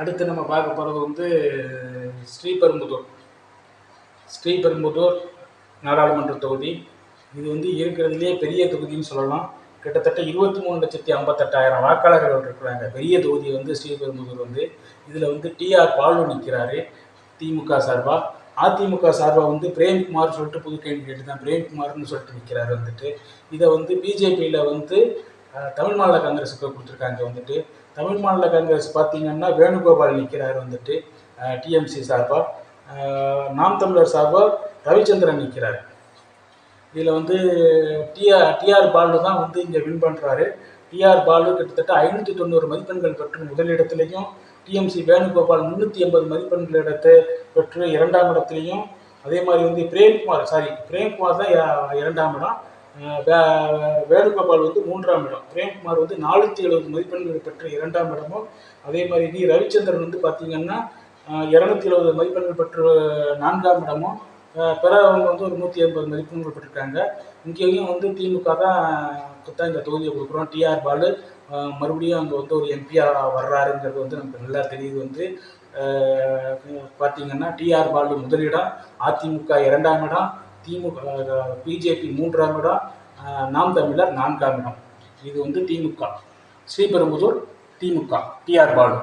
அடுத்து நம்ம பார்க்க போகிறது வந்து ஸ்ரீபெரும்புதூர் நாடாளுமன்ற தொகுதி. இது வந்து இருக்கிறதுலே பெரிய தொகுதின்னு சொல்லலாம். கிட்டத்தட்ட 23,58,000 வாக்காளர்கள் இருக்கிறாங்க. பெரிய தொகுதி வந்து ஸ்ரீபெரும்புதூர் வந்து. இதில் வந்து டிஆர் பாலு நிற்கிறாரு திமுக சார்பாக. அதிமுக சார்பாக வந்து பிரேம்குமார் சொல்லிட்டு புது கேண்டிடேட் தான், பிரேம்குமார்னு சொல்லிட்டு நிற்கிறாரு வந்துட்டு. இதை வந்து பிஜேபியில் வந்து தமிழ் மாநில காங்கிரஸுக்கு கொடுத்துருக்காங்க வந்துட்டு. தமிழ் மாநில காங்கிரஸ் பார்த்தீங்கன்னா வேணுகோபால் நிற்கிறாரு வந்துட்டு டிஎம்சி சார்பாக. நாம் தமிழர் சார்பாக ரவிச்சந்திரன் நிற்கிறார். இதில் வந்து டிஆர் பாலு தான் வந்து இங்கே வின் பண்ணுறாரு. டிஆர் பாலு கிட்டத்தட்ட 590 மதிப்பெண்கள் பெற்று முதலிடத்துலையும், டிஎம்சி வேணுகோபால் 380 மதிப்பெண்கள் பெற்று 2ஆம் இடத்துலையும், அதே மாதிரி வந்து பிரேம்குமார் தான் 2ஆம் இடம், வேணுகோபால் வந்து 3ஆம் இடம், பிரேம்குமார் வந்து 470 மதிப்பெண்கள் பெற்று 2ஆம் இடமும், அதே மாதிரி ரவிச்சந்திரன் வந்து பார்த்தீங்கன்னா 270 மதிப்பெண்கள் பெற்று 4ஆம் இடமும், பிறவங்க வந்து ஒரு 180 மதிப்பெண்கள் பெற்றிருக்காங்க. இங்கேயும் வந்து திமுக தான் இந்த தொகுதியை கொடுக்குறோம். டிஆர் பாலு மறுபடியும் அங்கே வந்து ஒரு எம்பியாக வர்றாருங்கிறது வந்து நமக்கு நல்லா தெரியுது. வந்து பார்த்தீங்கன்னா டிஆர் பாலு முதலிடம், அதிமுக 2ஆம் இடம், பிஜேபி 3ஆம் இடம், நாம் தமிழர் 4ஆம் இடம். இது வந்து திமுக ஸ்ரீபெரும்புதூர் திமுக டிஆர் பாலு.